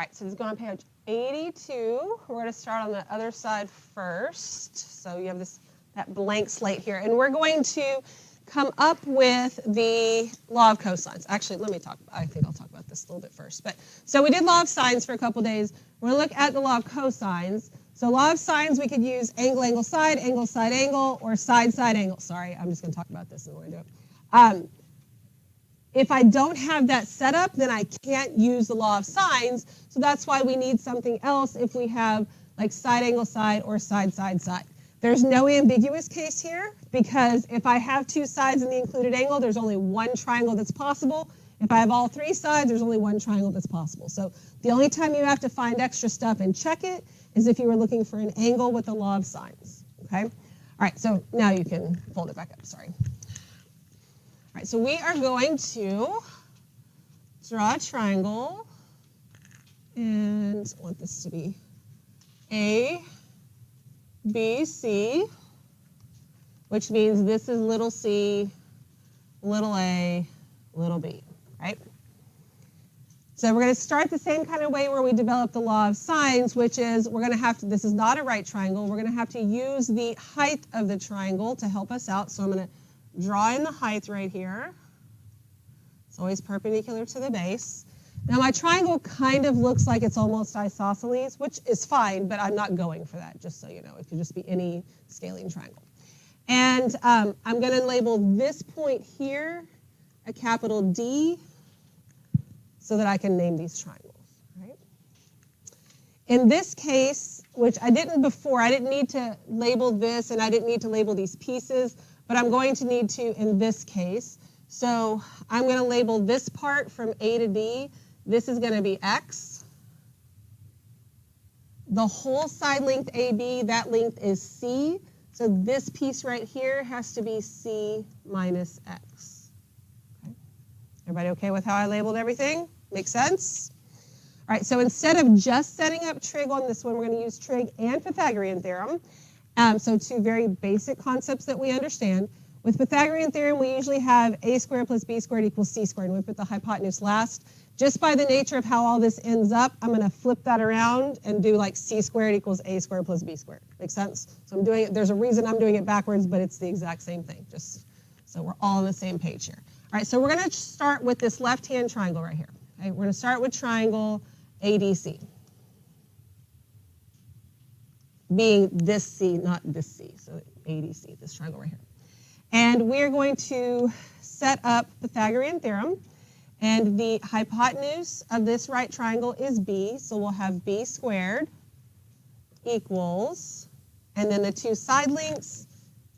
right, so let's go on page 82. We're going to start on the other side first. So you have that blank slate here. And we're going to come up with the law of cosines. Actually, I think I'll talk about this a little bit first. So we did law of sines for a couple days. We're going to look at the law of cosines. So law of sines, we could use angle, angle, side, angle, or side, side, angle. Sorry, I'm just going to talk about this and we're going to do it. If I don't have that set up, then I can't use the law of sines. So that's why we need something else if we have like side, angle, side, or side, side, side. There's no ambiguous case here because if I have two sides in the included angle, there's only one triangle that's possible. If I have all three sides, there's only one triangle that's possible. So the only time you have to find extra stuff and check it is if you were looking for an angle with the law of sines. Okay? All right, so now you can fold it back up, sorry. All right, so we are going to draw a triangle, and I want this to be A, B, C, which means this is little c, little a, little b, right? So we're going to start the same kind of way where we develop the law of sines, which is we're going to have to, this is not a right triangle, we're going to have to use the height of the triangle to help us out. So I'm going to draw in the height right here. It's always perpendicular to the base. Now my triangle kind of looks like it's almost isosceles, which is fine, but I'm not going for that, just so you know. It could just be any scaling triangle. And I'm going to label this point here a capital D so that I can name these triangles. Right? In this case, which I didn't before, I didn't need to label this and I didn't need to label these pieces, but I'm going to need to in this case. So I'm going to label this part from A to D. This is going to be X. The whole side length AB, that length is C. So this piece right here has to be C minus X. Okay. Everybody okay with how I labeled everything? Make sense? All right, so instead of just setting up trig on this one, we're going to use trig and Pythagorean theorem. So two very basic concepts that we understand. With Pythagorean theorem, we usually have a squared plus b squared equals c squared, and we put the hypotenuse last. Just by the nature of how all this ends up, I'm going to flip that around and do like c squared equals a squared plus b squared. Make sense? So I'm doing it, there's a reason I'm doing it backwards, but it's the exact same thing, just so we're all on the same page here. All right, so we're going to start with this left-hand triangle right here. Okay, we're going to start with triangle ADC. Being this C, not this C, so ADC, this triangle right here. And we're going to set up Pythagorean theorem. And the hypotenuse of this right triangle is b, so we'll have b squared equals, and then the two side lengths,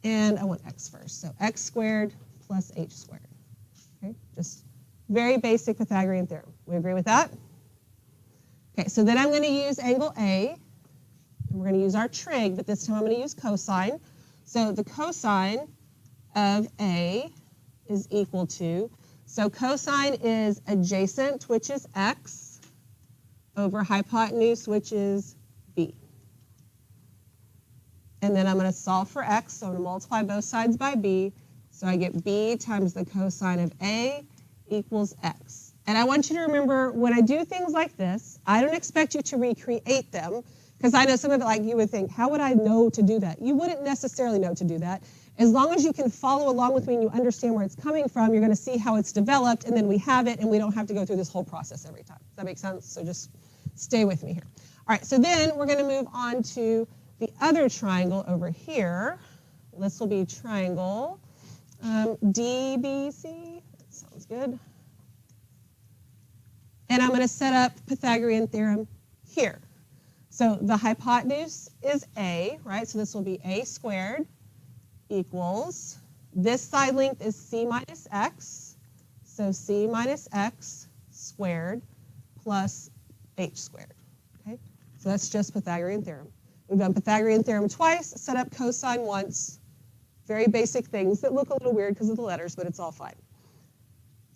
and I want x first, so x squared plus h squared. Okay, just very basic Pythagorean theorem. We agree with that? Okay, so then I'm going to use angle A, and we're going to use our trig, but this time I'm going to use cosine. So the cosine of A is equal to, so cosine is adjacent, which is x, over hypotenuse, which is b. And then I'm going to solve for x, so I'm going to multiply both sides by b. So I get b times the cosine of A equals x. And I want you to remember, when I do things like this, I don't expect you to recreate them, because I know some of it, like you would think, how would I know to do that? You wouldn't necessarily know to do that. As long as you can follow along with me and you understand where it's coming from, you're going to see how it's developed, and then we have it, and we don't have to go through this whole process every time. Does that make sense? So just stay with me here. All right, so then we're going to move on to the other triangle over here. This will be triangle DBC. That sounds good. And I'm going to set up Pythagorean theorem here. So the hypotenuse is A, right? So this will be A squared equals, this side length is c minus x, so c minus x squared plus h squared. Okay? So that's just Pythagorean theorem. We've done Pythagorean theorem twice, set up cosine once. Very basic things that look a little weird because of the letters, but it's all fine.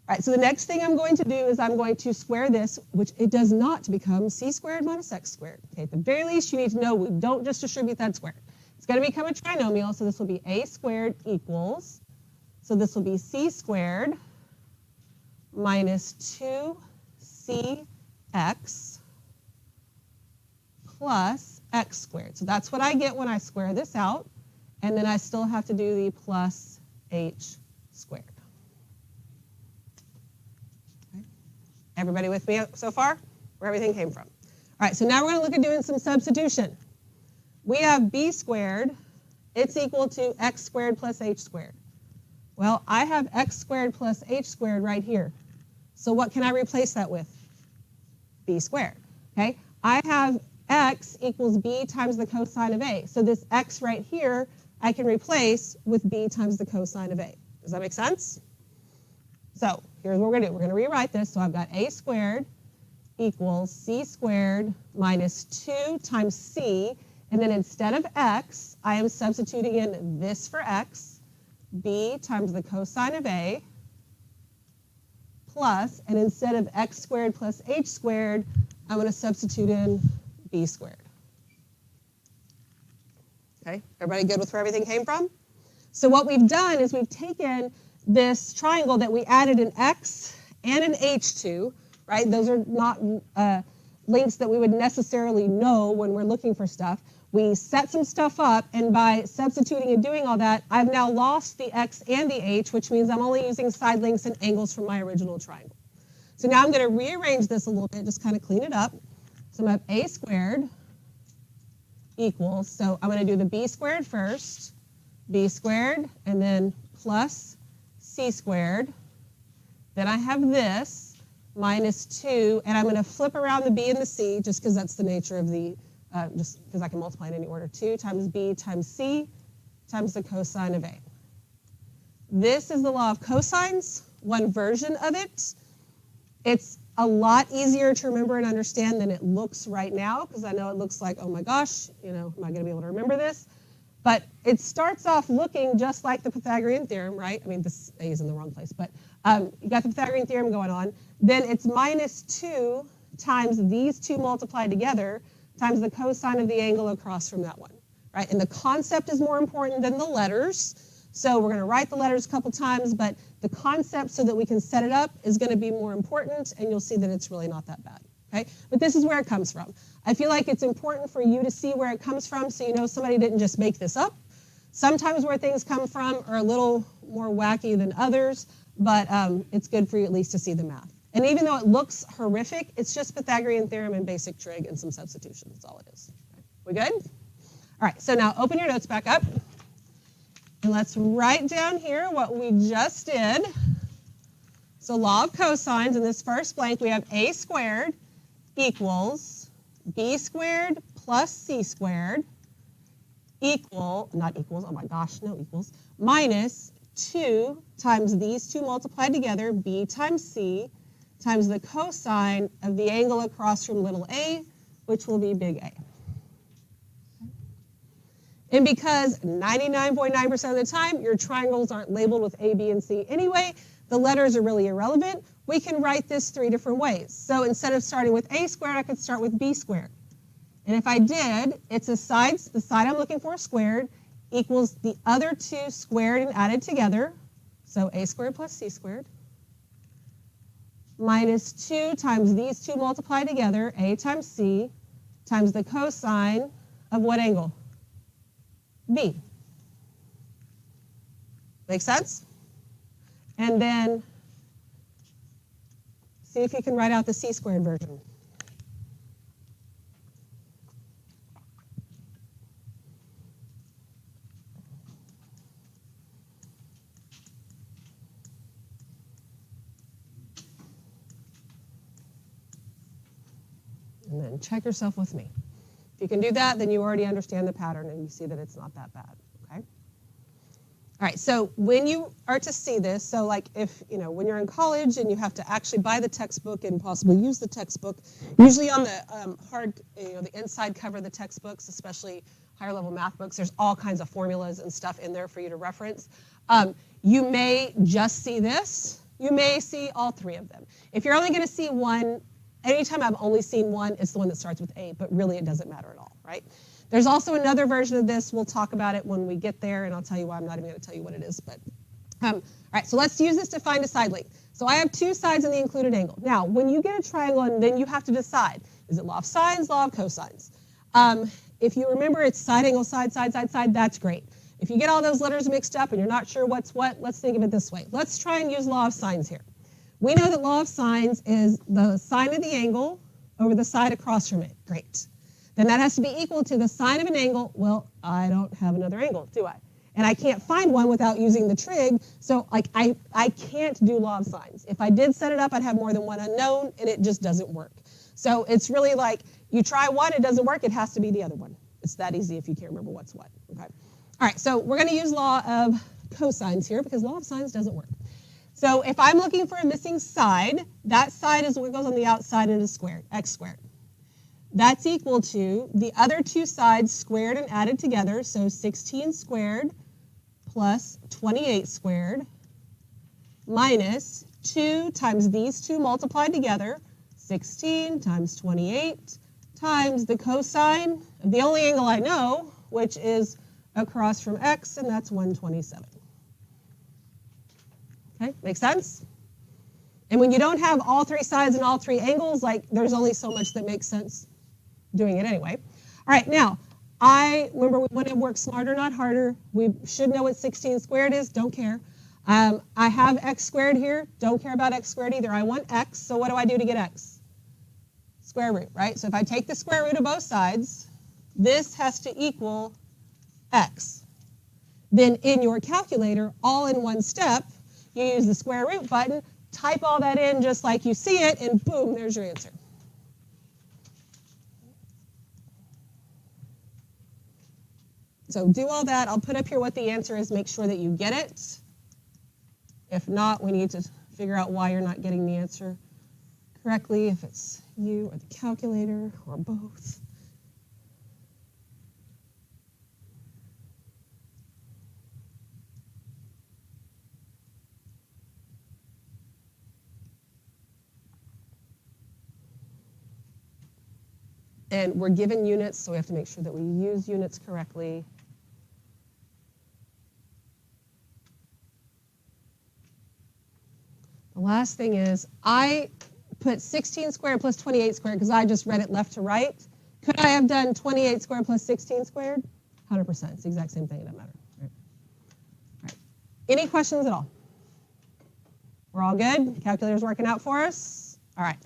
All right, so the next thing I'm going to do is I'm going to square this, which it does not become c squared minus x squared. Okay, at the very least, you need to know we don't just distribute that squared. It's going to become a trinomial, so this will be a squared equals, so this will be c squared minus 2cx plus x squared. So that's what I get when I square this out. And then I still have to do the plus h squared. Okay. Everybody with me so far? Where everything came from. All right, so now we're going to look at doing some substitution. We have b squared. It's equal to x squared plus h squared. Well, I have x squared plus h squared right here. So what can I replace that with? B squared. Okay? I have x equals b times the cosine of a. So this x right here, I can replace with b times the cosine of a. Does that make sense? So here's what we're going to do. We're going to rewrite this. So I've got a squared equals c squared minus 2 times c. And then instead of x, I am substituting in this for x, b times the cosine of a, plus, and instead of x squared plus h squared, I'm going to substitute in b squared. Okay, everybody good with where everything came from? So what we've done is we've taken this triangle that we added an x and an h to, right? Those are not links that we would necessarily know when we're looking for stuff. We set some stuff up, and by substituting and doing all that, I've now lost the x and the h, which means I'm only using side links and angles from my original triangle. So now I'm going to rearrange this a little bit, just kind of clean it up. So I'm going to have a squared equals, so I'm going to do the b squared first, b squared, and then plus c squared. Then I have this minus 2, and I'm going to flip around the b and the c just because that's the nature of the just because I can multiply in any order. 2 times b times c times the cosine of a. This is the law of cosines, one version of it. It's a lot easier to remember and understand than it looks right now, because I know it looks like, oh my gosh, you know, am I going to be able to remember this? But it starts off looking just like the Pythagorean theorem, right? I mean, this a is in the wrong place, but you got the Pythagorean theorem going on. Then it's minus 2 times these two multiplied together times the cosine of the angle across from that one, right? And the concept is more important than the letters. So we're going to write the letters a couple times, but the concept so that we can set it up is going to be more important, and you'll see that it's really not that bad, okay? But this is where it comes from. I feel like it's important for you to see where it comes from so you know somebody didn't just make this up. Sometimes where things come from are a little more wacky than others, but it's good for you at least to see the math. And even though it looks horrific, it's just Pythagorean theorem and basic trig and some substitution. That's all it is. Okay. We good? All right, so now open your notes back up. And let's write down here what we just did. So law of cosines, in this first blank, we have a squared equals b squared plus c squared not equals, oh my gosh, no equals, minus 2 times these two multiplied together, b times c, times the cosine of the angle across from little a, which will be big A. And because 99.9% of the time your triangles aren't labeled with A, B, and C anyway, the letters are really irrelevant, we can write this 3 different ways. So instead of starting with A squared, I could start with B squared. And if I did, it's the side I'm looking for squared equals the other two squared and added together. So A squared plus C squared. Minus 2 times these two multiplied together, A times C, times the cosine of what angle? B. Make sense? And then see if you can write out the C squared version. And then check yourself with me. If you can do that, then you already understand the pattern and you see that it's not that bad, okay? All right, so when you are to see this, so like if, when you're in college and you have to actually buy the textbook and possibly use the textbook, usually on the the inside cover of the textbooks, especially higher level math books, there's all kinds of formulas and stuff in there for you to reference. You may just see this. You may see all 3 of them. If you're only going to see one, anytime I've only seen one, it's the one that starts with A, but really it doesn't matter at all, right? There's also another version of this. We'll talk about it when we get there, and I'll tell you why. I'm not even going to tell you what it is. But all right, so let's use this to find a side length. So I have 2 sides in the included angle. Now, when you get a triangle, and then you have to decide, is it law of sines, law of cosines? If you remember, it's side angle, side, side, side, side, that's great. If you get all those letters mixed up and you're not sure what's what, let's think of it this way. Let's try and use law of sines here. We know that law of sines is the sine of the angle over the side across from it. Great. Then that has to be equal to the sine of an angle. Well, I don't have another angle, do I? And I can't find one without using the trig, so like I can't do law of sines. If I did set it up, I'd have more than one unknown, and it just doesn't work. So it's really like, you try one, it doesn't work, it has to be the other one. It's that easy if you can't remember what's what, okay? All right, so we're gonna use law of cosines here because law of sines doesn't work. So if I'm looking for a missing side, that side is what goes on the outside and is squared, x squared. That's equal to the other two sides squared and added together, so 16 squared plus 28 squared minus 2 times these two multiplied together, 16 times 28 times the cosine of the only angle I know, which is across from x, and that's 127. Okay, makes sense? And when you don't have all three sides and all three angles, like there's only so much that makes sense doing it anyway. All right, now, I remember we want to work smarter, not harder. We should know what 16 squared is, don't care. I have x squared here, don't care about x squared either. I want x, so what do I do to get x? Square root, right? So if I take the square root of both sides, this has to equal x. Then in your calculator, all in one step, you use the square root button, type all that in just like you see it, and boom, there's your answer. So do all that. I'll put up here what the answer is. Make sure that you get it. If not, we need to figure out why you're not getting the answer correctly, if it's you or the calculator or both. And we're given units, so we have to make sure that we use units correctly. The last thing is, I put 16 squared plus 28 squared because I just read it left to right. Could I have done 28 squared plus 16 squared? 100%. It's the exact same thing. It doesn't matter. All right. Any questions at all? We're all good? Calculator's working out for us? All right.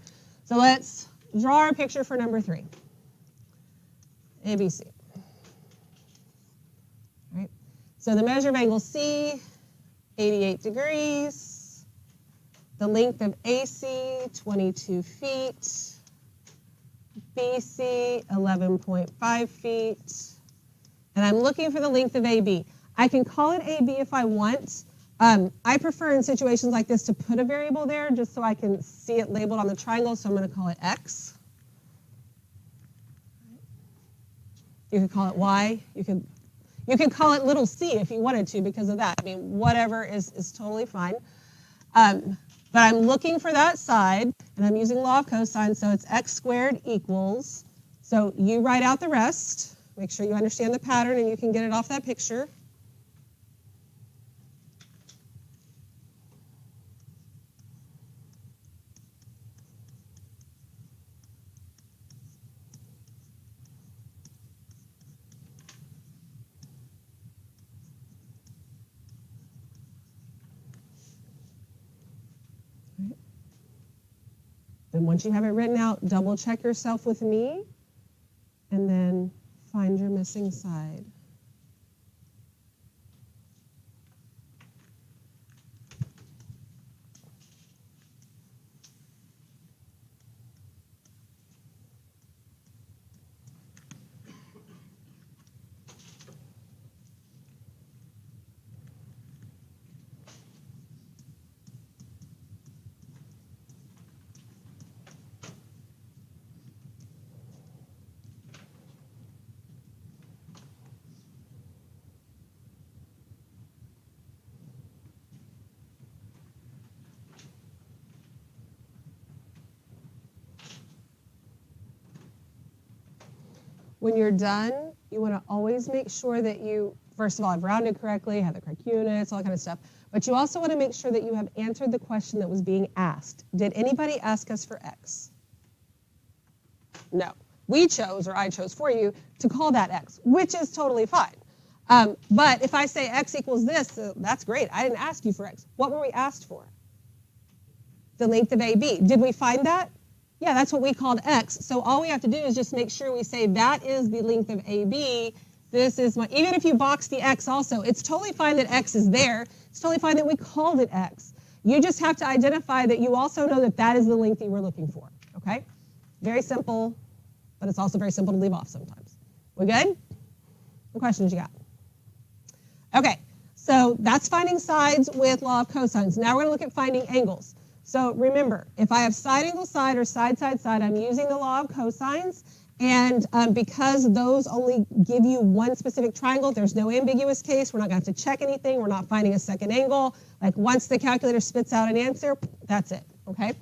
So let's draw our picture for number 3. ABC. All right. So the measure of angle C, 88 degrees. The length of AC, 22 feet. BC, 11.5 feet. And I'm looking for the length of AB. I can call it AB if I want. I prefer in situations like this to put a variable there just so I can see it labeled on the triangle, so I'm going to call it X. You could call it Y. You could call it little c if you wanted to because of that. I mean, whatever is totally fine. But I'm looking for that side, and I'm using law of cosine, so it's x squared equals. So you write out the rest. Make sure you understand the pattern, and you can get it off that picture. Then once you have it written out, double check yourself with me, and then find your missing side. When you're done, you want to always make sure that you, first of all, have rounded correctly, have the correct units, all that kind of stuff. But you also want to make sure that you have answered the question that was being asked. Did anybody ask us for X? No. we chose, or I chose for you, to call that x, which is totally fine. But if I say x equals this, that's great. I didn't ask you for x. What were we asked for? The length of AB. Did we find that? Yeah, that's what we called x. So all we have to do is just make sure we say that is the length of AB. This is my, even if you box the x also, it's totally fine that x is there. It's totally fine that we called it x. You just have to identify that you also know that that is the length you were looking for, okay? Very simple, but it's also very simple to leave off sometimes. We good? What questions you got? Okay, so that's finding sides with law of cosines. Now we're going to look at finding angles. So remember, if I have side angle side or side side side, I'm using the law of cosines. And because those only give you one specific triangle, there's no ambiguous case. We're not going to have to check anything. We're not finding a second angle. Like once the calculator spits out an answer, that's it, okay?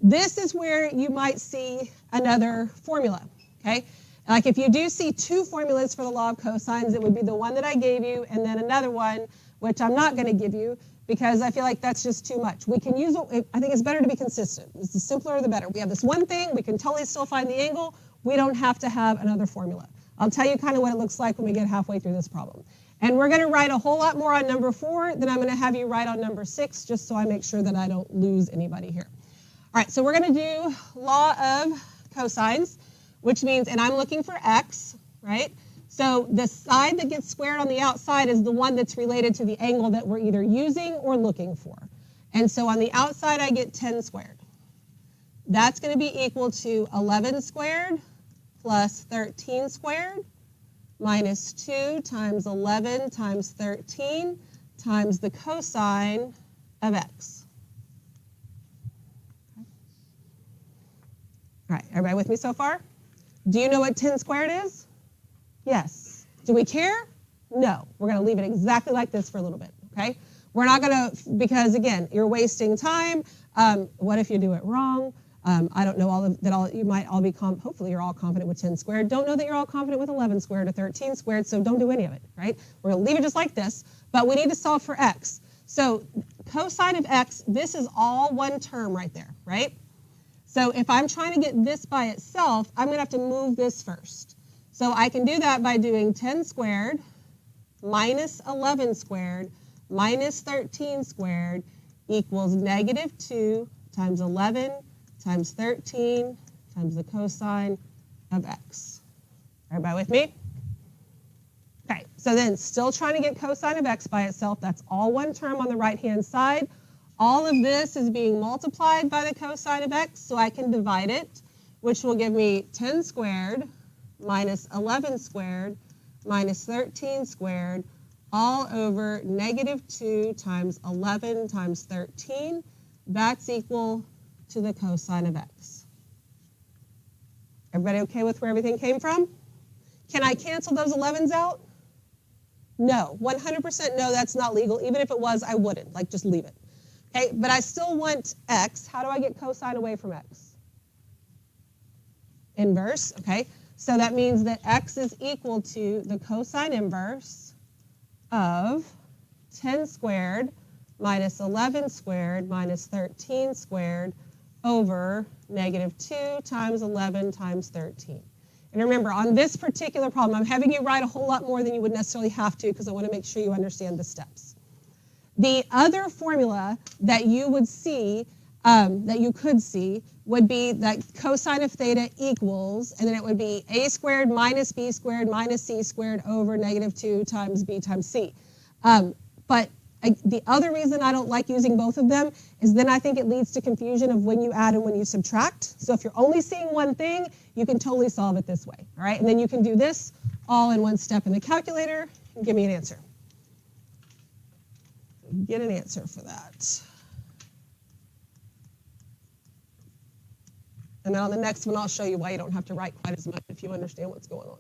This is where you might see another formula, okay? Like if you do see two formulas for the law of cosines, it would be the one that I gave you and then another one, which I'm not going to give you because I feel like that's just too much. We can use, I think it's better to be consistent. It's the simpler the better. We have this one thing, we can totally still find the angle. We don't have to have another formula. I'll tell you kind of what it looks like when we get halfway through this problem. And we're going to write a whole lot more on number 4 than I'm going to have you write on number 6, just so I make sure that I don't lose anybody here. All right, so we're going to do law of cosines, which means, and I'm looking for x, right? So the side that gets squared on the outside is the one that's related to the angle that we're either using or looking for. And so on the outside, I get 10 squared. That's going to be equal to 11 squared plus 13 squared minus 2 times 11 times 13 times the cosine of x. All right, everybody with me so far? Do you know what 10 squared is? Yes. Do we care? No. We're going to leave it exactly like this for a little bit, okay? We're not going to, because again, you're wasting time. What if you do it wrong? I don't know all of that. You might all be, hopefully you're all confident with 10 squared. Don't know that you're all confident with 11 squared or 13 squared, so don't do any of it, right? We're going to leave it just like this, but we need to solve for x. So cosine of x, this is all one term right there, right? So if I'm trying to get this by itself, I'm going to have to move this first. So I can do that by doing 10 squared minus 11 squared minus 13 squared equals negative 2 times 11 times 13 times the cosine of x. Everybody with me? Okay, so then still trying to get cosine of x by itself. That's all one term on the right-hand side. All of this is being multiplied by the cosine of x, so I can divide it, which will give me 10 squared minus 11 squared minus 13 squared all over negative 2 times 11 times 13. That's equal to the cosine of x. Everybody okay with where everything came from? Can I cancel those 11s out? No, 100% no, that's not legal. Even if it was, I wouldn't. Like, just leave it. Okay, but I still want x. How do I get cosine away from x? Inverse, okay. So that means that x is equal to the cosine inverse of 10 squared minus 11 squared minus 13 squared over negative 2 times 11 times 13. And remember, on this particular problem, I'm having you write a whole lot more than you would necessarily have to because I want to make sure you understand the steps. The other formula that you would see, that you could see, would be that cosine of theta equals, and then it would be a squared minus b squared minus c squared over negative 2 times b times c. But the other reason I don't like using both of them is then I think it leads to confusion of when you add and when you subtract. So if you're only seeing one thing, you can totally solve it this way, all right? And then you can do this all in one step in the calculator and give me an answer. Get an answer for that. And then on the next one, I'll show you why you don't have to write quite as much if you understand what's going on.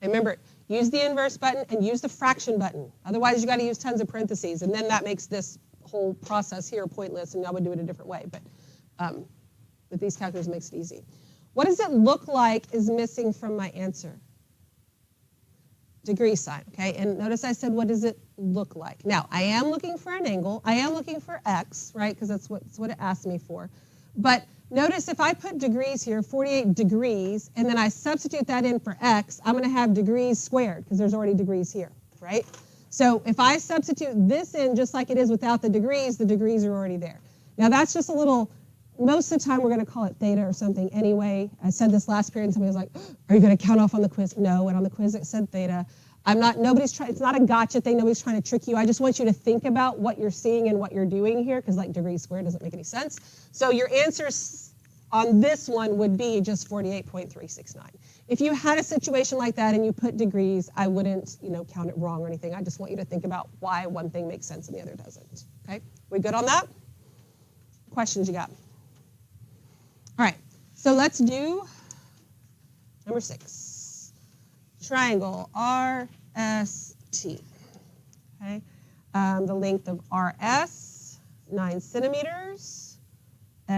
Remember, use the inverse button and use the fraction button. Otherwise, you got to use tons of parentheses, and then that makes this whole process here pointless, and I would do it a different way. But these calculators makes it easy. What does it look like is missing from my answer? Degree sign, okay? And notice I said, what does it look like? Now, I am looking for an angle. I am looking for x, right? Because that's what it asked me for. But notice if I put degrees here, 48 degrees, and then I substitute that in for x, I'm going to have degrees squared, because there's already degrees here, right? So if I substitute this in just like it is without the degrees are already there. Now that's just a little, most of the time we're going to call it theta or something anyway. I said this last period and somebody was like, are you going to count off on the quiz? No, and on the quiz it said theta. It's not a gotcha thing, nobody's trying to trick you. I just want you to think about what you're seeing and what you're doing here, because like degrees squared doesn't make any sense. So your answers on this one would be just 48.369. If you had a situation like that and you put degrees, I wouldn't, count it wrong or anything. I just want you to think about why one thing makes sense and the other doesn't. Okay, we good on that? Questions you got? All right, so let's do number 6. Triangle RST. Okay, the length of RS, 9 centimeters,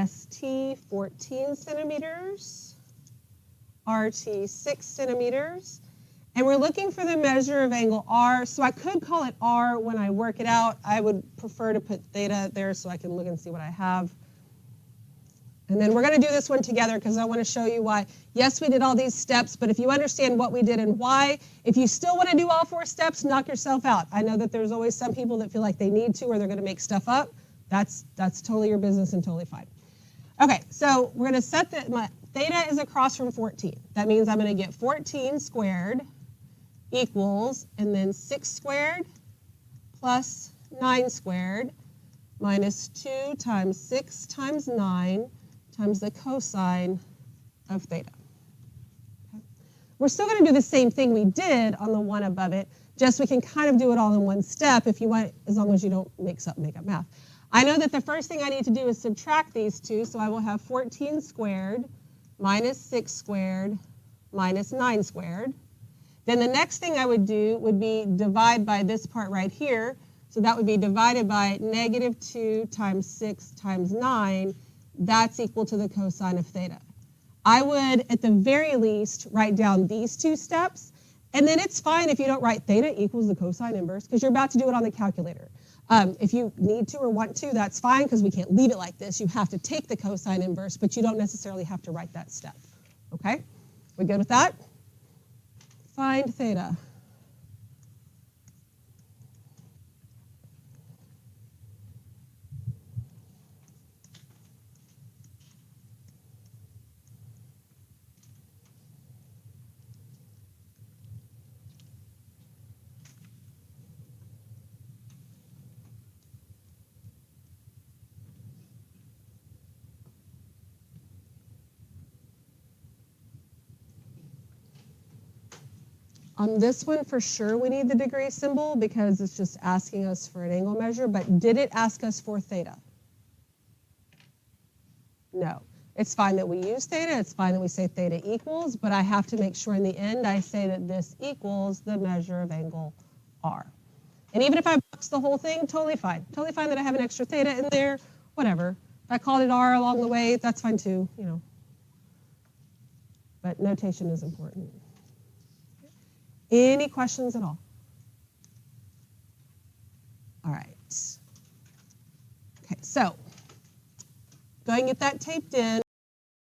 ST, 14 centimeters, RT, 6 centimeters, and we're looking for the measure of angle R. So I could call it R when I work it out. I would prefer to put theta there so I can look and see what I have. And then we're going to do this one together because I want to show you why. Yes, we did all these steps, but if you understand what we did and why, if you still want to do all 4 steps, knock yourself out. I know that there's always some people that feel like they need to or they're going to make stuff up. That's totally your business and totally fine. Okay, so we're going to set my theta is across from 14. That means I'm going to get 14 squared equals, and then 6 squared plus 9 squared minus 2 times 6 times 9 times the cosine of theta. Okay. We're still going to do the same thing we did on the one above it, just we can kind of do it all in one step if you want, as long as you don't make up math. I know that the first thing I need to do is subtract these two, so I will have 14 squared minus 6 squared minus 9 squared. Then the next thing I would do would be divide by this part right here, so that would be divided by negative 2 times 6 times 9. That's equal to the cosine of theta. I would, at the very least, write down these 2 steps, and then it's fine if you don't write theta equals the cosine inverse, because you're about to do it on the calculator. If you need to or want to, that's fine, because we can't leave it like this. You have to take the cosine inverse, but you don't necessarily have to write that step. Okay? We good with that? Find theta. On this one, for sure, we need the degree symbol because it's just asking us for an angle measure, but did it ask us for theta? No. It's fine that we use theta, it's fine that we say theta equals, but I have to make sure in the end I say that this equals the measure of angle R. And even if I box the whole thing, totally fine. Totally fine that I have an extra theta in there, whatever. If I called it R along the way, that's fine too, But notation is important. Any questions at all? All right. Okay, so go ahead and get that taped in.